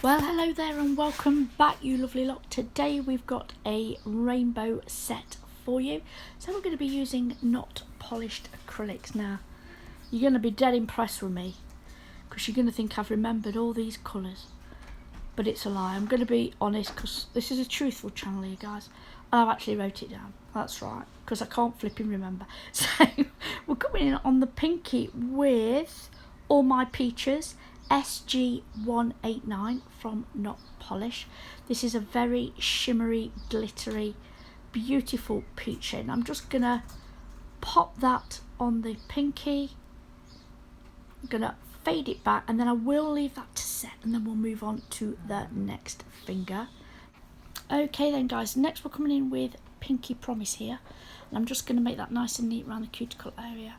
Well, hello there and welcome back, you lovely lot. Today we've got a rainbow set for you. So we're going to be using not polished acrylics. Now, you're going to be dead impressed with me because you're going to think I've remembered all these colours. But it's a lie. I'm going to be honest because this is a truthful channel here, guys. And I've actually wrote it down. That's right, because I can't flipping remember. So we're coming in on the pinky with All My Peaches SG189 from Not Polish. This is a very shimmery, glittery, beautiful peach shade. I'm just gonna pop that on the pinky. I'm gonna fade it back and then I will leave that to set and then we'll move on to the next finger. Okay then guys, next we're coming in with Pinky Promise here, and I'm just going to make that nice and neat around the cuticle area.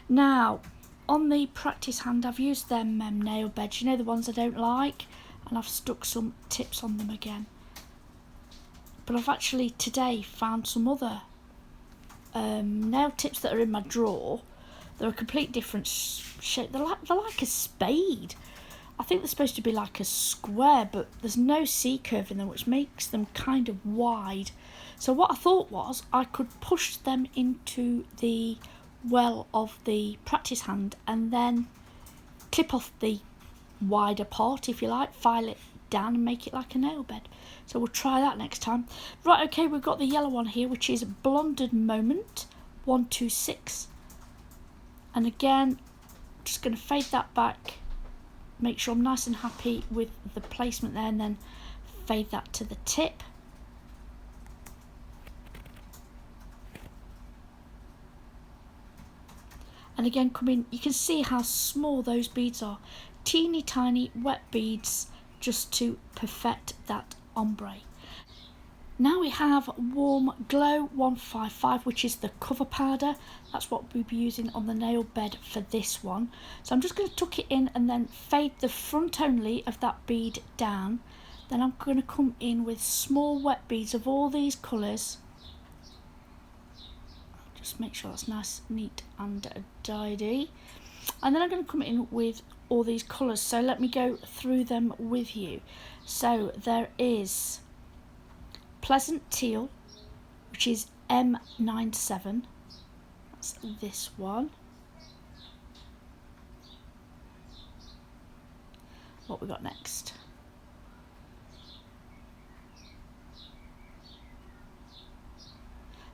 Now on the practice hand I've used them nail beds, you know, the ones I don't like, and I've stuck some tips on them again. But I've actually today found some other nail tips that are in my drawer. They're a complete different shape. They're like a spade. I think they're supposed to be like a square, but there's no C-curve in them, which makes them kind of wide. So what I thought was I could push them into the well of the practice hand and then clip off the wider part, if you like, file it down and make it like a nail bed. So we'll try that next time. Right, okay, we've got the yellow one here, which is Blonded Moment 126. And again, just going to fade that back, make sure I'm nice and happy with the placement there, and then fade that to the tip. And again, come in, you can see how small those beads are. Teeny tiny wet beads just to perfect that ombre. Now we have Warm Glow 155, which is the cover powder. That's what we'll be using on the nail bed for this one. So I'm just going to tuck it in and then fade the front only of that bead down. Then I'm going to come in with small wet beads of all these colours. Just make sure that's nice, neat and tidy. And then I'm going to come in with all these colours. So let me go through them with you. So there is Pleasant Teal, which is M97. That's this one. What we got next?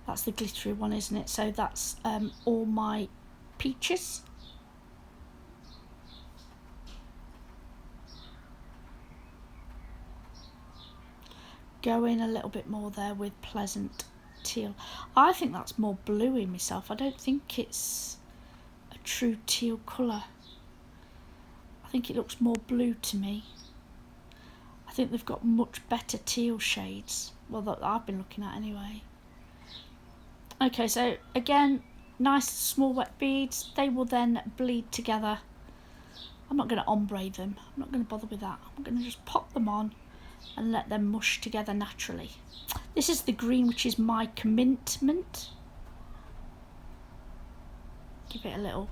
That's the glittery one, isn't it? So that's All My Peaches. Go in a little bit more there with Pleasant Teal. I think that's more bluey myself. I don't think it's a true teal colour. I think it looks more blue to me. I think they've got much better teal shades. Well, that I've been looking at anyway. Okay, so again, nice small wet beads. They will then bleed together. I'm not going to ombre them. I'm not going to bother with that. I'm going to just pop them on and let them mush together naturally. This is the green, which is my Commintment. Give it a little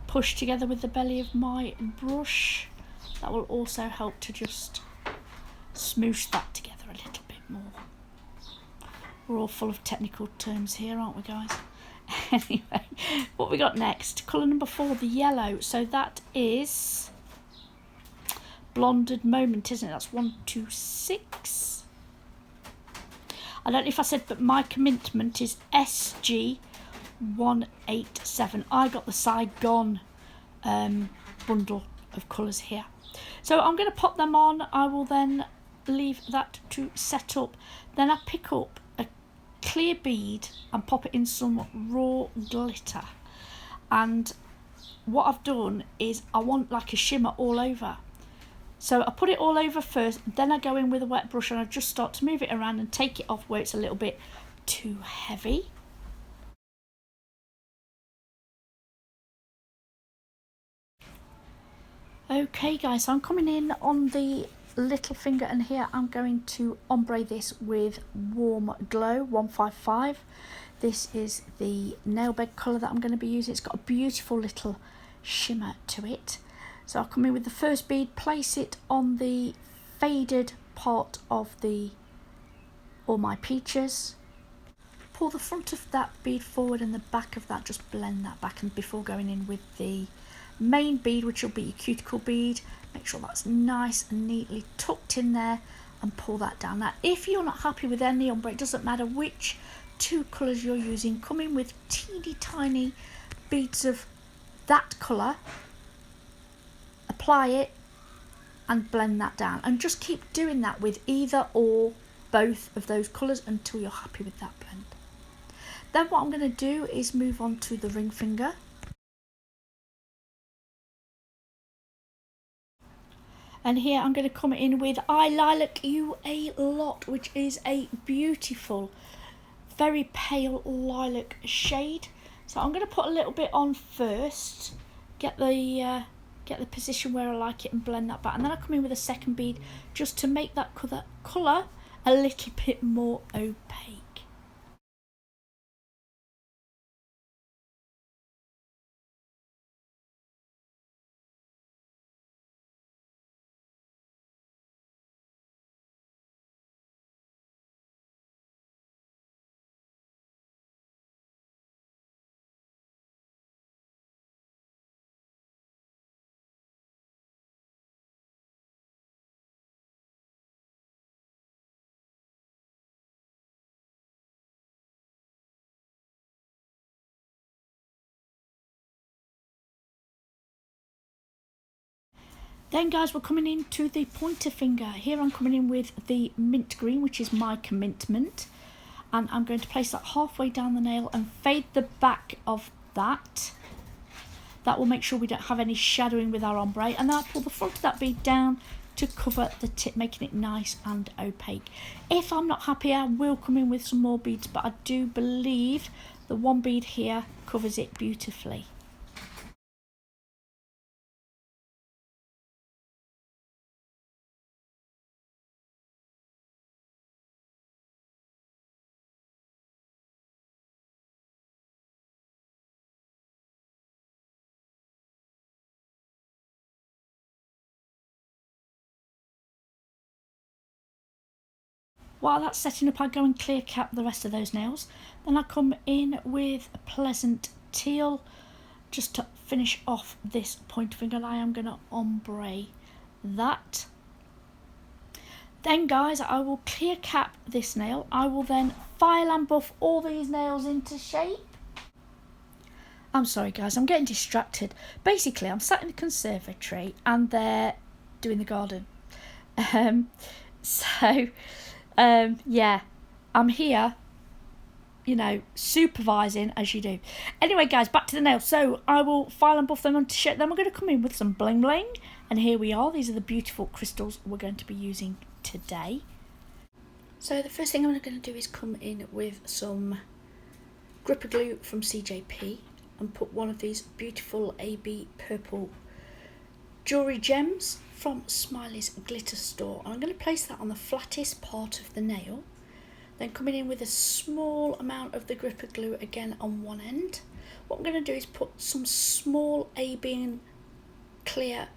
push together with the belly of my brush. That will also help to just smoosh that together a little bit more. We're all full of technical terms here, aren't we, guys? Anyway, what we got next? Colour number 4, the yellow. So that is Blonded Moment, isn't it? That's 126. I don't know if I said, but my Commintment is SG187. I got the Saigon bundle of colours here. So I'm going to pop them on. I will then leave that to set up. Then I pick up a clear bead and pop it in some raw glitter. And what I've done is I want like a shimmer all over. So I put it all over first, then I go in with a wet brush and I just start to move it around and take it off where it's a little bit too heavy. Okay guys, so I'm coming in on the little finger, and here I'm going to ombre this with Warm Glow 155. This is the nail bed colour that I'm going to be using. It's got a beautiful little shimmer to it. So I'll come in with the first bead, place it on the faded part of the All My Peaches. Pull the front of that bead forward and the back of that, just blend that back, and before going in with the main bead, which will be your cuticle bead, make sure that's nice and neatly tucked in there and pull that down. Now if you're not happy with any ombre, it doesn't matter which two colours you're using, come in with teeny tiny beads of that colour, apply it and blend that down, and just keep doing that with either or both of those colours until you're happy with that blend. Then what I'm going to do is move on to the ring finger. And here I'm going to come in with I Lilac You A Lot, which is a beautiful, very pale lilac shade. So I'm going to put a little bit on first, get the position where I like it and blend that back. And then I come in with a second bead just to make that colour a little bit more opaque. Then guys, we're coming into the pointer finger. Here I'm coming in with the mint green, which is my Commintment. And I'm going to place that halfway down the nail and fade the back of that. That will make sure we don't have any shadowing with our ombre. And then I'll pull the front of that bead down to cover the tip, making it nice and opaque. If I'm not happy, I will come in with some more beads, but I do believe the one bead here covers it beautifully. While that's setting up, I go and clear cap the rest of those nails. Then I come in with a pleasant teal just to finish off this pointer finger, and I am going to ombre that. Then guys, I will clear cap this nail. I will then file and buff all these nails into shape. I'm sorry guys, I'm getting distracted. Basically, I'm sat in the conservatory and they're doing the garden. Yeah, I'm here, you know, supervising as you do. Anyway guys, back to the nails. So I will file and buff them onto shape. Then we're going to come in with some bling bling. And here we are. These are the beautiful crystals we're going to be using today. So the first thing I'm going to do is come in with some gripper glue from CJP and put one of these beautiful AB purple jewellery gems from Smiley's Glitter Store. And I'm going to place that on the flattest part of the nail. Then coming in with a small amount of the gripper glue again on one end. What I'm going to do is put some small AB and clear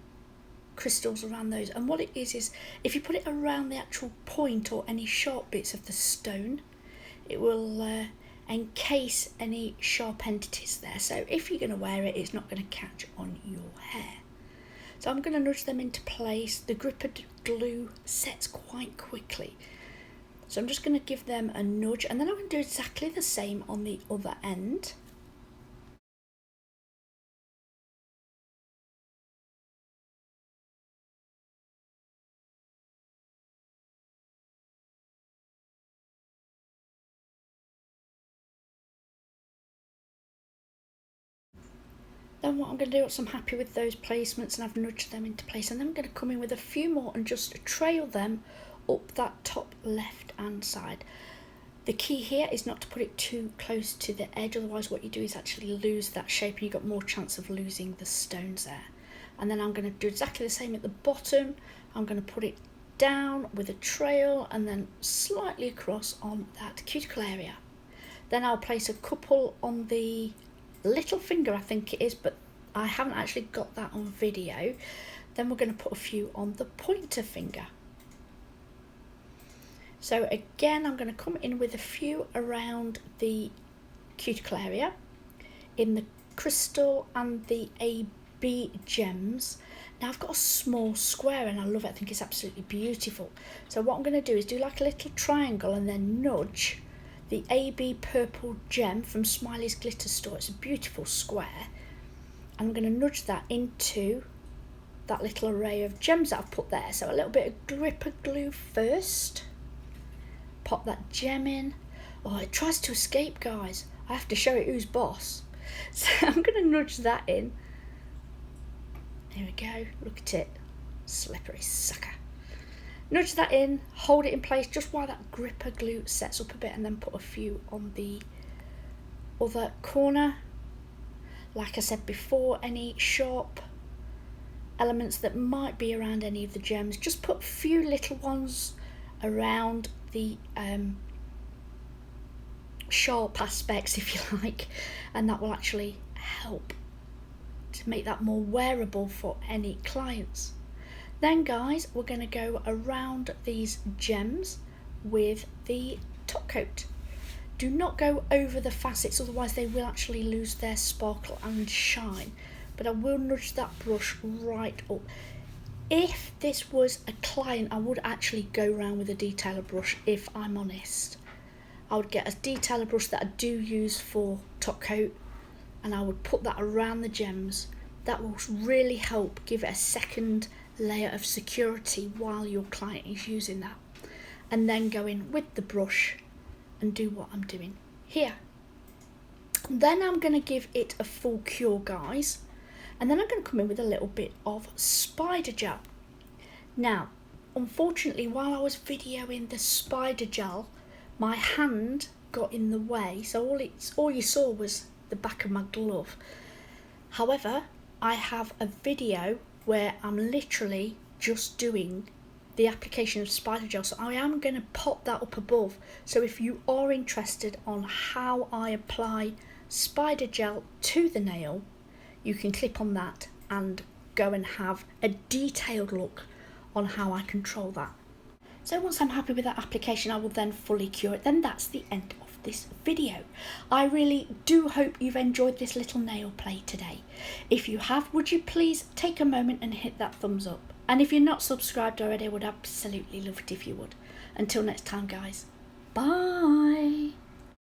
crystals around those, and what it is if you put it around the actual point or any sharp bits of the stone, it will encase any sharp entities there, so if you're going to wear it, it's not going to catch on your hair. So I'm going to nudge them into place. The gripper glue sets quite quickly, so I'm just going to give them a nudge, and then I'm going to do exactly the same on the other end. Then what I'm going to do, once I'm happy with those placements and I've nudged them into place, and then I'm going to come in with a few more and just trail them up that top left hand side. The key here is not to put it too close to the edge, otherwise what you do is actually lose that shape and you've got more chance of losing the stones there. And then I'm going to do exactly the same at the bottom. I'm going to put it down with a trail and then slightly across on that cuticle area. Then I'll place a couple on the little finger, I think it is, but I haven't actually got that on video. Then we're going to put a few on the pointer finger. So again, I'm going to come in with a few around the cuticle area in the crystal and the AB gems. Now I've got a small square and I love it. I think it's absolutely beautiful. So what I'm going to do is do like a little triangle and then nudge the AB purple gem from Smiley's Glitter Store. It's a beautiful square. I'm going to nudge that into that little array of gems that I've put there. So a little bit of gripper glue first. Pop that gem in. Oh, it tries to escape, guys. I have to show it who's boss. So I'm going to nudge that in. There we go. Look at it. Slippery sucker. Nudge that in. Hold it in place just while that gripper glue sets up a bit, and then put a few on the other corner. Like I said before, any sharp elements that might be around any of the gems, just put a few little ones around the sharp aspects, if you like, and that will actually help to make that more wearable for any clients. Then guys, we're going to go around these gems with the top coat. Do not go over the facets, otherwise they will actually lose their sparkle and shine, but I will nudge that brush right up. If this was a client, I would actually go around with a detailer brush, if I'm honest. I would get a detailer brush that I do use for top coat, and I would put that around the gems. That will really help give it a second layer of security while your client is using that. And then go in with the brush and do what I'm doing here. Then I'm going to give it a full cure, guys. And then I'm going to come in with a little bit of spider gel. Now, unfortunately, while I was videoing the spider gel, my hand got in the way, so all you saw was the back of my glove. However, I have a video where I'm literally just doing the application of spider gel, so I am going to pop that up above. So if you are interested on how I apply spider gel to the nail, you can click on that and go and have a detailed look on how I control that. So once I'm happy with that application, I will then fully cure it. Then that's the end of this video. I really do hope you've enjoyed this little nail play today. If you have, would you please take a moment and hit that thumbs up? And if you're not subscribed already, I would absolutely love it if you would. Until next time, guys. Bye.